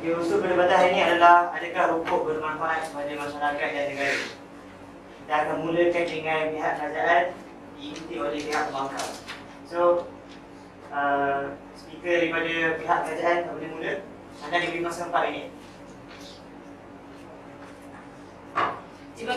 Usul perdebatan hari ini adalah adakah rokok bermanfaat kepada masyarakat dan negara. Kita akan mulakan dengan pihak kerajaan diikuti oleh pihak pembangkang. So, speaker daripada pihak kerajaan boleh mula. Anda diberi masa 4 minit. Terima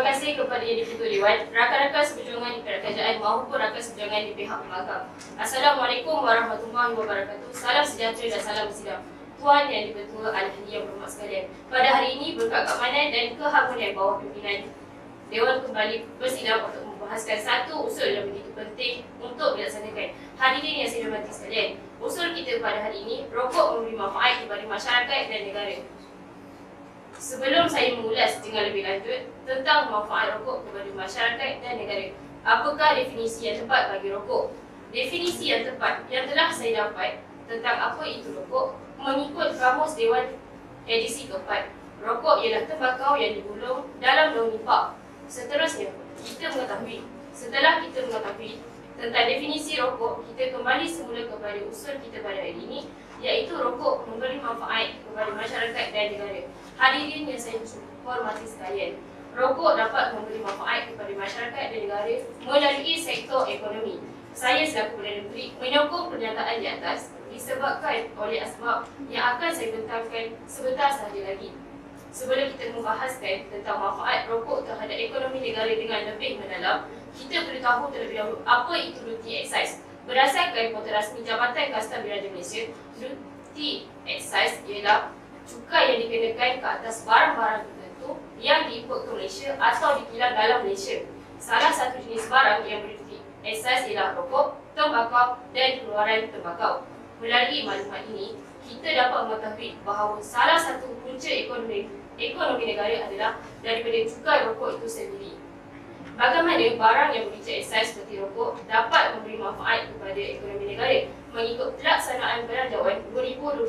kasih kepada Yang di-Pertua Dewan, rakan-rakan seperjuangan di pihak kerajaan maupun rakan seperjuangan di pihak pembangkang. Assalamualaikum warahmatullahi wabarakatuh. Salam sejahtera dan salam bersidang. Tuan Yang di-Pertua Al-Hadi yang berhormat sekalian. Pada hari ini berkat keamanan dan keharmonian bawah pimpinan Dewan kembali bersidang untuk membahaskan satu usul yang begitu penting untuk dilaksanakan. Hadirin yang saya hormati sekalian, usul kita pada hari ini, rokok memberi manfaat kepada masyarakat dan negara. Sebelum saya mengulas dengan lebih lanjut tentang manfaat rokok kepada masyarakat dan negara, apakah definisi yang tepat bagi rokok? Definisi yang tepat yang telah saya dapat tentang apa itu rokok mengikut Kamus Dewan edisi keempat. Rokok ialah tembakau yang digulung dalam daun nipah. Seterusnya, setelah kita mengetahui tentang definisi rokok, kita kembali semula kepada usul kita pada hari ini, iaitu rokok memberi manfaat kepada masyarakat dan negara. Hadirin yang saya hormati sekalian, rokok dapat memberi manfaat kepada masyarakat dan negara melalui sektor ekonomi. Saya selaku Perdana Menteri menyokong pernyataan di atas disebabkan oleh asbab yang akan saya bentangkan sebentar sahaja lagi. Sebelum kita membahaskan tentang manfaat rokok terhadap ekonomi negara dengan lebih mendalam, kita perlu tahu terlebih dahulu apa itu duty excise. Berdasarkan Portal Rasmi Jabatan Kastam Diraja Malaysia, duty excise ialah cukai yang dikenakan ke atas barang-barang tertentu yang diimport ke Malaysia atau dikilang dalam Malaysia. Salah satu jenis barang yang berduty excise ialah rokok, tembakau dan keluaran tembakau. Melalui maklumat ini, kita dapat mengetahui bahawa salah satu punca ekonomi negara adalah daripada cukai rokok itu sendiri. Bagaimana barang yang berduty excise seperti rokok dapat memberi manfaat kepada ekonomi negara? Mengikut pelaksanaan Belanjawan 2021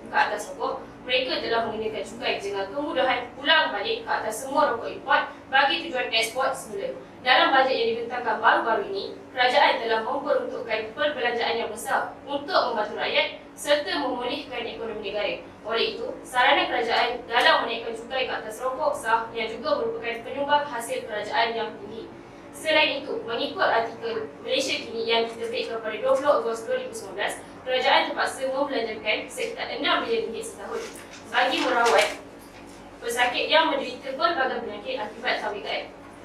ke atas rokok, mereka telah mengenakan cukai dengan kemudahan pulang balik ke atas semua rokok import bagi tujuan ekspor semula. Dalam bajet yang dibentangkan baru-baru ini, kerajaan telah memperuntukkan perbelanjaan yang besar untuk membantu rakyat serta memulihkan ekonomi negara. Oleh itu, saranan kerajaan dalam menaikkan cukai ke atas rokok sah yang juga merupakan penyumbang hasil kerajaan yang tinggi. Selain itu, mengikut artikel Malaysia Kini yang diterbitkan pada 20 Ogos 2019, kerajaan terpaksa membelanjakan sekitar 6 bilion ringgit setahun bagi merawat pesakit yang menderita pelbagai penyakit akibat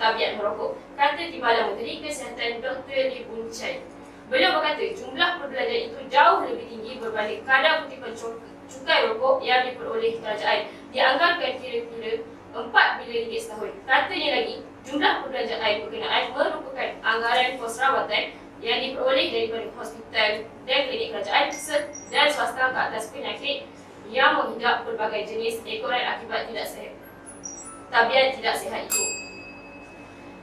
tabiat merokok, kata Timbalan Menteri Kesihatan Dr. Lee Boon Chye. Beliau berkata jumlah perbelanjaan itu jauh lebih tinggi berbanding kadar kutipan cukai rokok yang diperoleh kerajaan, dianggarkan kira-kira 4 bilion ringgit setahun. Katanya lagi, jumlah perbelanjaan berkenaan merupakan anggaran kos rawatan yang diperoleh daripada hospital dan klinik kerajaan dan swasta ke atas penyakit yang menghidap berbagai jenis ekoran akibat tabiat tidak sihat itu.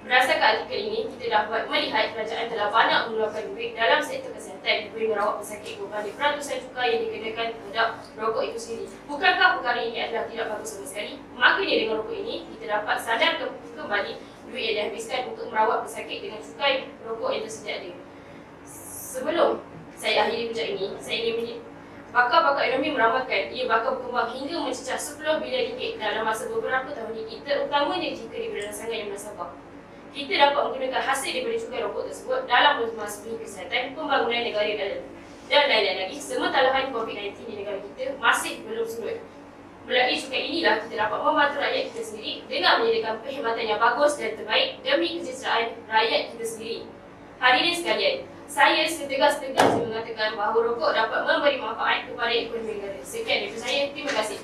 Berdasarkan artikel ini, kita dapat melihat kerajaan telah banyak mengeluarkan duit dalam sektor kesihatan demi merawat pesakit berbanding peratusan cukai yang dikenakan terhadap rokok itu sendiri. Bukankah perkara ini adalah tidak bagus sama sekali? Maknanya dengan rokok ini, kita dapat sadar kembali duit yang dihabiskan untuk merawat pesakit dengan cukai rokok yang tersedia ada. Sebelum saya akhiri bincang ini, saya ingin pakar-pakar ekonomi meramalkan ia bakal berkembang hingga mencecah 10 bilion ringgit dalam masa beberapa tahun ini, terutamanya jika diberi rangsangan yang menasabah. Kita dapat menggunakan hasil daripada cukai rokok tersebut dalam memasuki kesihatan, pembangunan negara dan lain-lain lagi. Sementara COVID-19 di negara kita masih belum surut. Melalui cukai inilah kita dapat membantu rakyat kita sendiri dengan menyediakan perkhidmatan yang bagus dan terbaik demi kesejahteraan rakyat kita sendiri. Hadirin sekalian, saya setegas-tegasnya mengatakan bahawa rokok dapat memberi manfaat kepada ekonomi negara. Sekian daripada saya, terima kasih.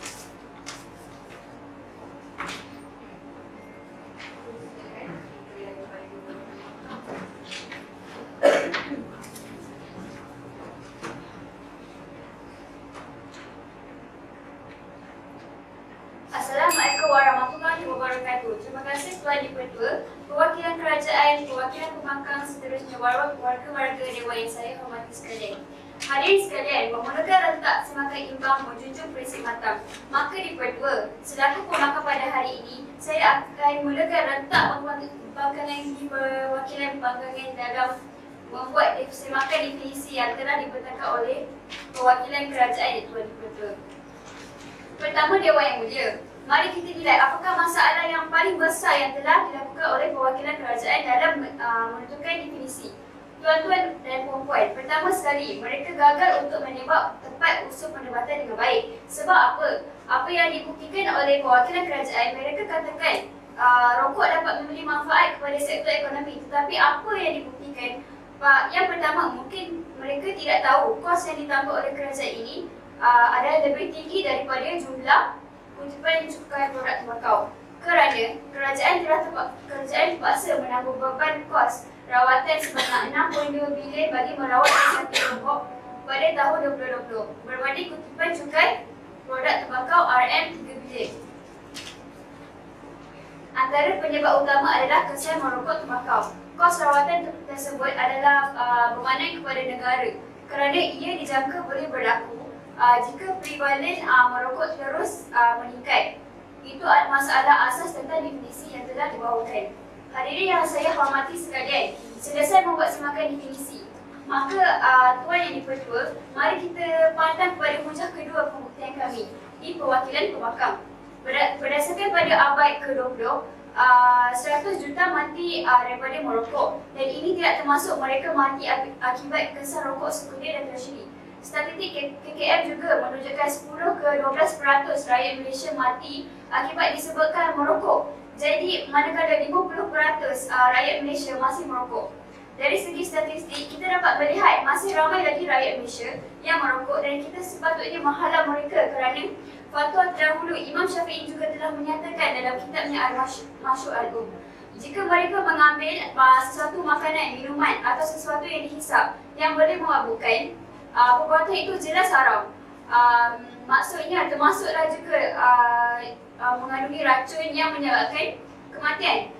Assalamualaikum warahmatullahi wabarakatuh. Terima kasih Tuan Di-Pertua, perwakilan kerajaan, perwakilan pembangkang, seterusnya warga-warga Dewan yang saya hormati sekalian. Hadirin sekalian, memulakan rentak semakin imbang menjunjung prinsip matang. Maka Di-Pertua, selaku pembangkang pada hari ini, saya akan mulakan rentak pembangkangan di perwakilan pembangkangan dalam membuat semakin definisi yang telah dibentangkan oleh perwakilan kerajaan yang Tuan Dipertua. Pertama, Dewan Yang Mulia. Mari kita nilai apakah masalah yang paling besar yang telah dilakukan oleh perwakilan kerajaan dalam menentukan definisi. Tuan-tuan dan puan-puan, pertama sekali, mereka gagal untuk menembak tempat usul perdebatan dengan baik. Sebab apa? Apa yang dibuktikan oleh perwakilan kerajaan, mereka katakan rokok dapat memberi manfaat kepada sektor ekonomi. Tetapi apa yang dibuktikan? Yang pertama, mungkin mereka tidak tahu kos yang ditambah oleh kerajaan ini adalah lebih tinggi daripada jumlah kutipan cukai produk tembakau. Kerana kerajaan terpaksa menanggung beban kos rawatan sebanyak 6.2 bilion bagi merawat satu kelompok pada tahun 2020 berbanding kutipan cukai produk tembakau RM3 bilion. Antara penyebab utama adalah kesan merokok tembakau. Kos rawatan tersebut adalah bermakna kepada negara kerana ia dijangka boleh berlaku jika prevalen merokok terus meningkat. Itu masalah asas tentang definisi yang telah dibawakan. Hadirin yang saya hormati sekalian, selesai membuat semakan definisi, maka Tuan Yang Dipertua, mari kita pandang kepada hujah kedua pembuktian kami di perwakilan pembangkang. Berdasarkan pada abad ke-20, 100 juta mati daripada merokok dan ini tidak termasuk mereka mati akibat kesan rokok sekunder dan tersieri. Statistik KKM juga menunjukkan 10 ke 12% rakyat Malaysia mati akibat disebabkan merokok. Jadi, manakala 50% rakyat Malaysia masih merokok. Dari segi statistik, kita dapat melihat masih ramai lagi rakyat Malaysia yang merokok dan kita sepatutnya menghalau mereka kerana fatwa terdahulu Imam Syafi'i juga telah menyatakan dalam kitabnya Al-Masyur Al-Um. Jika mereka mengambil sesuatu makanan, minuman atau sesuatu yang dihisap yang boleh memabukkan, perbuatan itu jelas haram. Maksudnya termasuklah juga mengandungi racun yang menyebabkan kematian.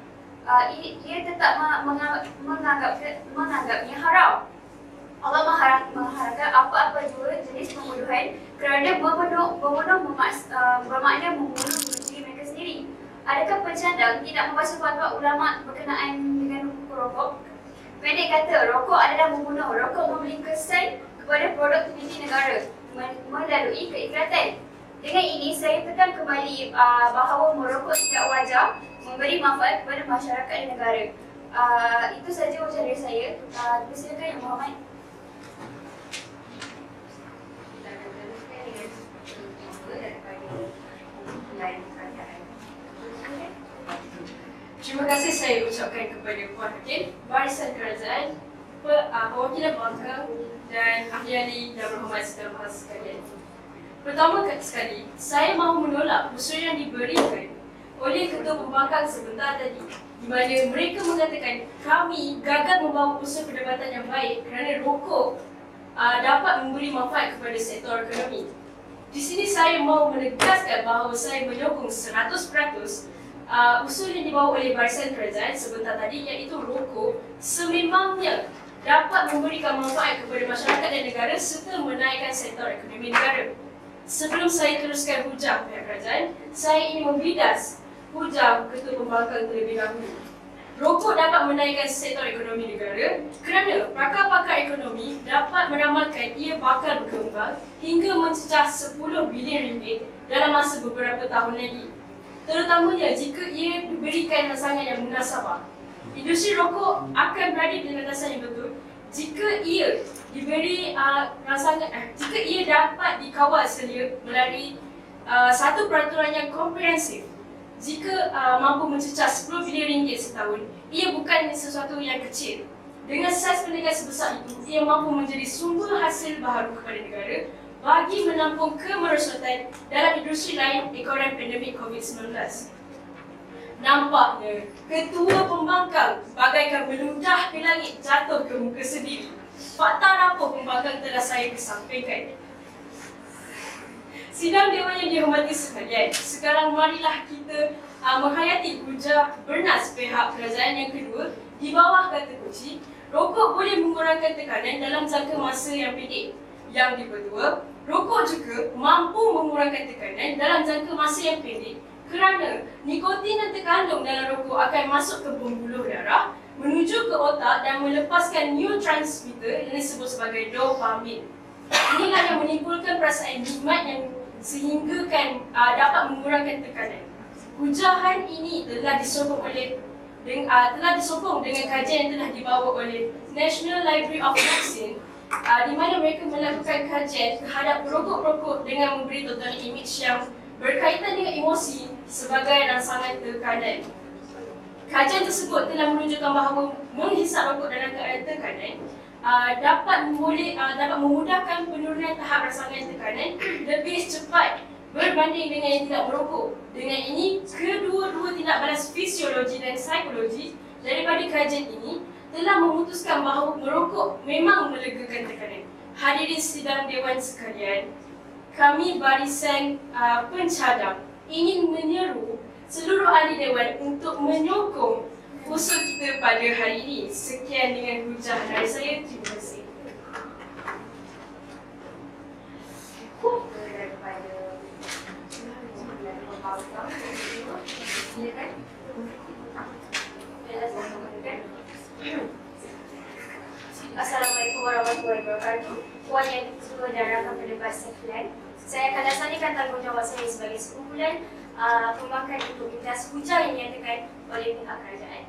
Ia tetap menganggapnya haram. Allah mengharamkan apa-apa juga jenis pembunuhan kerana membunuh bermakna membunuh diri mereka sendiri. Adakah pencandang tidak membaca fatwa ulama berkenaan dengan rokok? Pendek kata, rokok adalah membunuh. Rokok memberi kesan kepada produk utiliti negara melalui keikratan. Dengan ini, saya tekan kembali bahawa merokok tidak wajar memberi manfaat kepada masyarakat dan negara. Itu saja ucapan dari saya. Persilakan Yang Berhormat. Terima kasih saya ucapkan kepada Puan Hakim, Barisan Kerajaan, Perwakilan Pembangkang dan ahli-ahli dan berhormat sedang bahas sekalian. Pertama sekali, saya mahu menolak usul yang diberikan oleh Ketua Pembangkang sebentar tadi di mana mereka mengatakan kami gagal membawa usul perdebatan yang baik kerana rokok dapat memberi manfaat kepada sektor ekonomi. Di sini saya mahu menegaskan bahawa saya menyokong 100% usul yang dibawa oleh Barisan Kerajaan sebentar tadi iaitu rokok sememangnya dapat memberikan manfaat kepada masyarakat dan negara serta menaikkan sektor ekonomi negara. Sebelum saya teruskan hujah pihak kerajaan, saya ingin membidas hujah Ketua Pembangkang terlebih dahulu. Rokok dapat menaikkan sektor ekonomi negara kerana pakar-pakar ekonomi dapat meramalkan ia bakal berkembang hingga mencecah 10 bilion ringgit dalam masa beberapa tahun lagi. Terutamanya jika ia diberikan rangsangan yang munasabah. Industri rokok akan berada di landasan yang betul jika ia diberi jika ia dapat dikawal selia melalui satu peraturan yang komprehensif. Jika mampu mencecah 10 bilion ringgit setahun, ia bukan sesuatu yang kecil. Dengan saiz perniagaan sebesar itu, ia mampu menjadi sumber hasil baharu kepada negara bagi menampung kemerosotan dalam industri lain ekoran pandemik COVID-19. Nampaknya, Ketua Pembangkang bagaikan meludah ke langit jatuh ke muka sendiri. Fakta rapuh pembangkang telah saya kesampingkan. Sidang Dewan yang dihormati sekalian, sekarang marilah kita menghayati hujah bernas pihak kerajaan yang kedua di bawah kata kunci, rokok boleh mengurangkan tekanan dalam jangka masa yang pendek. Yang kedua, rokok juga mampu mengurangkan tekanan dalam jangka masa yang pendek kerana nikotin yang terkandung dalam rokok akan masuk ke pembuluh darah, menuju ke otak dan melepaskan neurotransmitter yang disebut sebagai dopamin. Inilah yang menimbulkan perasaan nikmat yang sehinggakan dapat mengurangkan tekanan. Hujahan ini telah disokong dengan kajian yang telah dibawa oleh National Library of Medicine, di mana mereka melakukan kajian terhadap perokok-perokok dengan memberi tontonan imej yang berkaitan dengan emosi sebagai rangsangan tekanan. Kajian tersebut telah menunjukkan bahawa menghisap rokok dalam keadaan tekanan dapat memudahkan penurunan tahap rangsangan tekanan lebih cepat berbanding dengan yang tidak merokok. Dengan ini, kedua-dua tindak balas fisiologi dan psikologi daripada kajian ini telah memutuskan bahawa merokok memang melegakan tekanan. Hadirin sidang Dewan sekalian, kami barisan pencadang ingin menyeru seluruh ahli Dewan untuk menyokong usul kita pada hari ini. Sekian dengan hujah dari saya. Terima kasih. Assalamualaikum warahmatullahi wabarakatuh. Puan yang ketua dan rakan pendebat sekalian, saya akan laksanakan tanggungjawab saya sebagai sekumpulan pembangkang untuk lintas hujah yang dinyatakan oleh pihak kerajaan.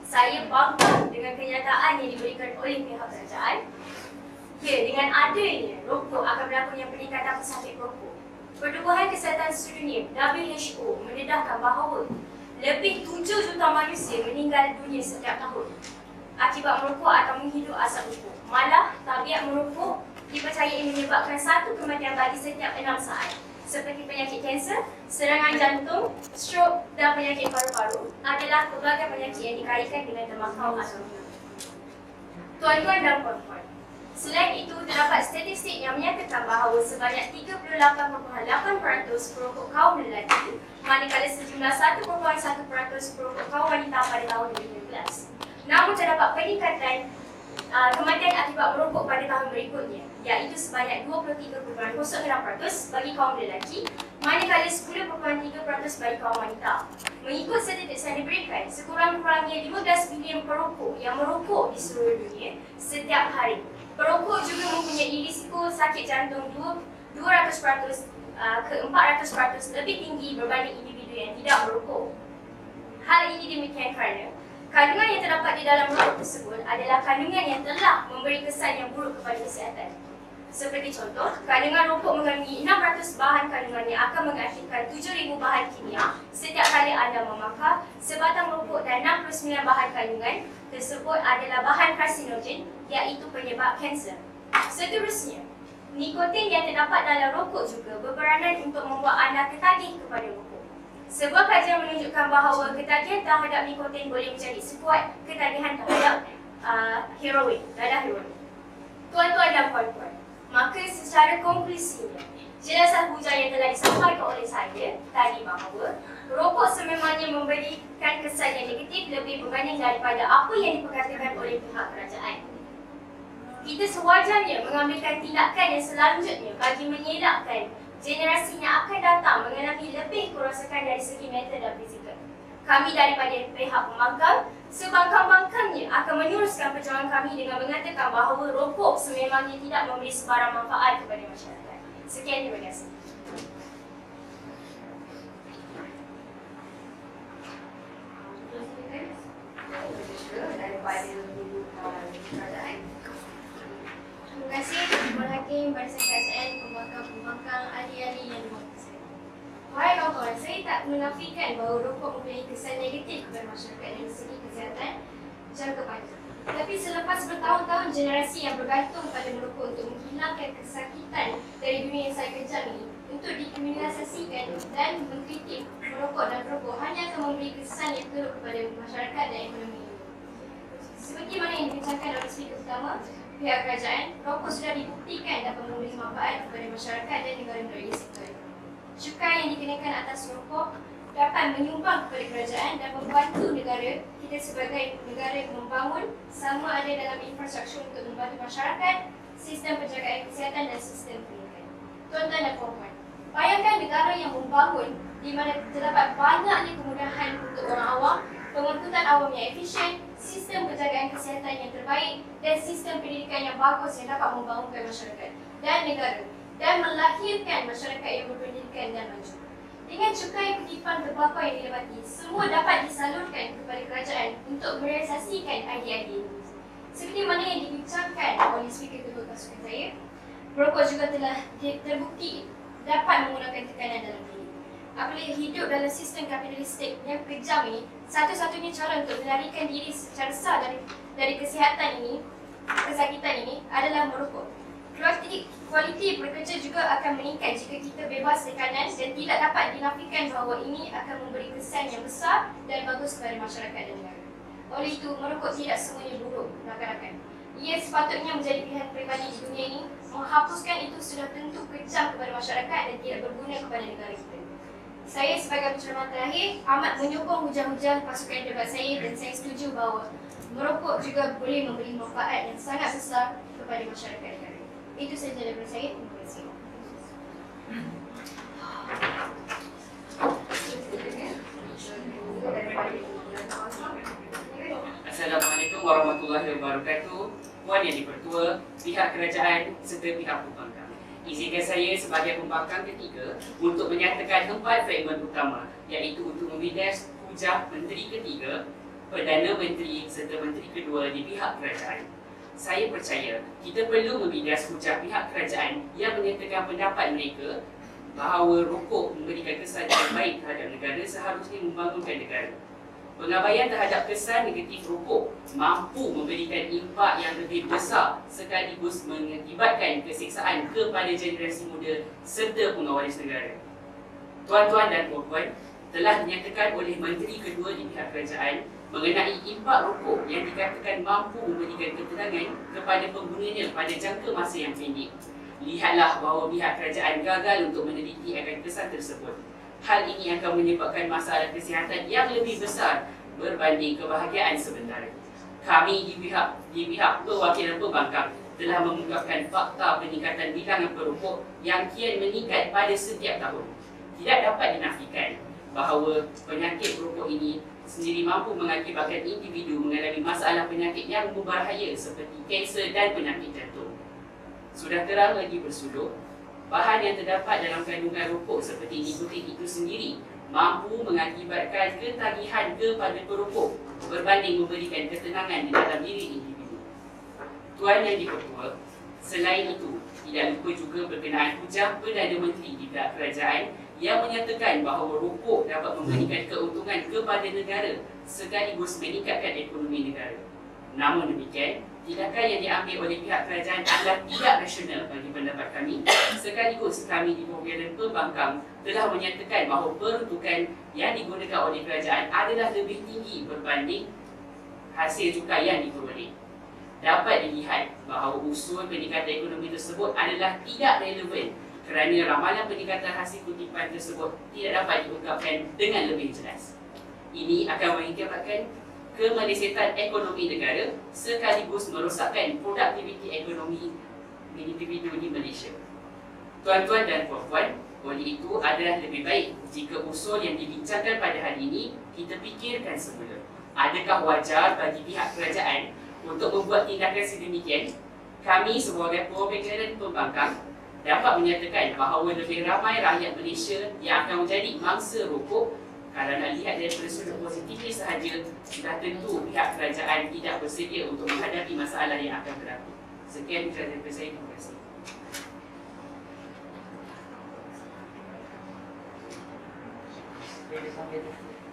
Saya bangga dengan kenyataan yang diberikan oleh pihak kerajaan. Ya, dengan adanya rokok akan berlakunya peningkatan pesakit rokok. Pertubuhan Kesihatan Sedunia WHO mendedahkan bahawa lebih 7 juta manusia meninggal dunia setiap tahun akibat merokok atau menghirup asap rokok. Malah, tabiat merokok dipercayai menyebabkan satu kematian bagi setiap 6 saat, seperti penyakit kanser, serangan jantung, strok dan penyakit paru-paru adalah pelbagai penyakit yang dikaitkan dengan tembakau atau minum. Tuan-tuan dan puan-puan, selain itu, terdapat statistik yang menyatakan bahawa sebanyak 38.8% perokok kaum lelaki, manakala sejumlah 1.1% perokok kaum wanita pada tahun 2015. Namun terdapat peningkatan kematian akibat merokok pada tahun berikutnya, iaitu sebanyak 23.06% bagi kaum lelaki, manakala 10.3% bagi kaum wanita. Mengikut statistik yang diberikan, sekurang-kurangnya 15 bilion perokok yang merokok di seluruh dunia setiap hari. Perokok juga mempunyai risiko sakit jantung 200% ke 400% lebih tinggi berbanding individu yang tidak merokok. Hal ini demikian kerana kandungan yang terdapat di dalam rokok tersebut adalah kandungan yang telah memberi kesan yang buruk kepada kesihatan. Seperti contoh, kandungan rokok mengandungi 600 bahan kandungan yang akan mengakhirkan 7,000 bahan kimia setiap kali anda membakar. Sebatang rokok dan 69 bahan kandungan tersebut adalah bahan karsinogen, iaitu penyebab kanser. Seterusnya, nikotin yang terdapat dalam rokok juga berperanan untuk membuat anda tertagih kepada rokok. Sebuah kajian menunjukkan bahawa ketagihan terhadap nikotin boleh menjadi sekuat ketagihan terhadap heroin, dadah heroin. Tuan-tuan dan puan-puan, maka secara konklusinya, jelasan hujah yang telah disampaikan oleh saya tadi bahawa rokok sememangnya memberikan kesan yang negatif lebih berbanding daripada apa yang diperkatakan oleh pihak kerajaan. Kita sewajarnya mengambilkan tindakan yang selanjutnya bagi mengelakkan generasi yang akan datang mengalami lebih kerosakan dari segi mental dan fizikal. Kami daripada pihak pembangkang, sebangkang-bangkangnya akan meneruskan perjuangan kami dengan mengatakan bahawa rokok sememangnya tidak memberi sebarang manfaat kepada masyarakat. Sekian, terima kasih. Terima kasih Tuan Hakim, Barisan Kerajaan, pembangkang ahli-ahli yang dimaksud. Wahai kawan-kawan, saya tak menafikan bahawa rokok mempunyai kesan negatif kepada masyarakat dari segi kesihatan jangka panjang. Tapi selepas bertahun-tahun generasi yang bergantung pada merokok untuk menghilangkan kesakitan dari dunia yang saya kejam ini, untuk dikriminalisasikan dan mengkritik merokok dan perokok hanya akan memberi kesan yang teruk kepada masyarakat dan ekonomi ini. Seperti mana yang dibincangkan oleh speaker utama, pihak kerajaan, rokok sudah dibuktikan dapat memberi manfaat kepada masyarakat dan negara-negara sektor. Cukai yang dikenakan atas rokok dapat menyumbang kepada kerajaan dan membantu negara kita sebagai negara yang membangun sama ada dalam infrastruktur untuk membantu masyarakat, sistem penjagaan kesihatan dan sistem pendidikan. Tuan-tuan dan puan-puan, bayangkan negara yang membangun di mana terdapat banyaknya kemudahan untuk orang awam, pengangkutan awam yang efisien, sistem penjagaan kesihatan yang terbaik dan sistem pendidikan yang bagus yang dapat membangunkan masyarakat dan negara dan melahirkan masyarakat yang berpendidikan dan maju. Dengan cukai kutipan berbaloi yang dilewati, semua dapat disalurkan kepada kerajaan untuk merealisasikan idea-idea ini. Seperti mana yang dibincangkan oleh speaker kedua pasukan saya, merokok juga telah terbukti dapat menggunakan tekanan dalam diri. Apabila hidup dalam sistem kapitalistik yang kejam ini, satu-satunya cara untuk melarikan diri secara sah dari kesihatan ini, kesakitan ini adalah merokok. Kualiti pekerja juga akan meningkat jika kita bebas tekanan dan tidak dapat dinafikan bahawa ini akan memberi kesan yang besar dan bagus kepada masyarakat dan negara. Oleh itu, merokok tidak semuanya buruk, rakan-rakan. Ia sepatutnya menjadi pilihan peribadi di dunia ini. Menghapuskan itu sudah tentu kejam kepada masyarakat dan tidak berguna kepada negara kita. Saya sebagai penceramah terakhir amat menyokong hujah-hujah pasukan debat saya dan saya setuju bahawa merokok juga boleh memberi manfaat yang sangat besar kepada masyarakat negara. Itu sahaja daripada saya. Terima kasih. Assalamualaikum warahmatullahi wabarakatuh. Puan Yang di-Pertua, pihak kerajaan serta pihak pembangkang. Izinkan saya sebagai pembangkang ketiga untuk menyatakan 4 segmen utama, iaitu untuk membidas hujah Menteri ketiga, Perdana Menteri serta Menteri kedua di pihak kerajaan. Saya percaya kita perlu membidas hujah pihak kerajaan yang menyatakan pendapat mereka bahawa rokok memberikan kesan yang baik terhadap negara seharusnya membangunkan negara. Pengabaian terhadap kesan negatif rokok mampu memberikan impak yang lebih besar sekaligus mengakibatkan kesiksaan kepada generasi muda serta pengawalis negara. Tuan-tuan dan puan-puan, telah dinyatakan oleh Menteri kedua di pihak kerajaan mengenai impak rokok yang dikatakan mampu memberikan ketenangan kepada penggunanya pada jangka masa yang pendek. Lihatlah bahawa pihak kerajaan gagal untuk meneliti akan kesan tersebut. Hal ini akan menyebabkan masalah kesihatan yang lebih besar berbanding kebahagiaan sementara. Kami di pihak perwakilan pembangkang telah mengungkapkan fakta peningkatan bilangan perokok yang kian meningkat pada setiap tahun. Tidak dapat dinafikan bahawa penyakit perokok ini sendiri mampu mengakibatkan individu mengalami masalah penyakit yang berbahaya seperti kanser dan penyakit jantung. Sudah terang lagi bersudut, bahan yang terdapat dalam kandungan rokok seperti nikotin itu sendiri mampu mengakibatkan ketagihan kepada perokok berbanding memberikan ketenangan di dalam diri individu. Tuan Yang di-Pertua, selain itu, tidak lupa juga berkenaan hujah Perdana Menteri di pihak kerajaan yang menyatakan bahawa rokok dapat memberikan keuntungan kepada negara sekaligus meningkatkan ekonomi negara. Namun demikian, tindakan yang diambil oleh pihak kerajaan adalah tidak rasional bagi pendapat kami. Sekaligus kami di perwakilan pembangkang telah menyatakan bahawa peruntukan yang digunakan oleh kerajaan adalah lebih tinggi berbanding hasil cukai yang diperoleh. Dapat dilihat bahawa usul peningkatan ekonomi tersebut adalah tidak relevan kerana ramalan peningkatan hasil kutipan tersebut tidak dapat diungkapkan dengan lebih jelas. Ini akan mengakibatkan kemelesetan ekonomi negara sekaligus merosakkan produktiviti ekonomi individu di Malaysia. Tuan-tuan dan puan-puan, oleh itu adalah lebih baik jika usul yang dibincangkan pada hari ini kita fikirkan semula. Adakah wajar bagi pihak kerajaan untuk membuat tindakan sedemikian? Kami sebagai perwakilan pembangkang dapat menyatakan bahawa lebih ramai rakyat Malaysia yang akan menjadi mangsa rokok. Kalau nak lihat daripada sudut positifnya sahaja, sudah tentu pihak kerajaan tidak bersedia untuk menghadapi masalah yang akan berlaku. Sekian daripada saya. Terima kasih. Ladies and gentlemen.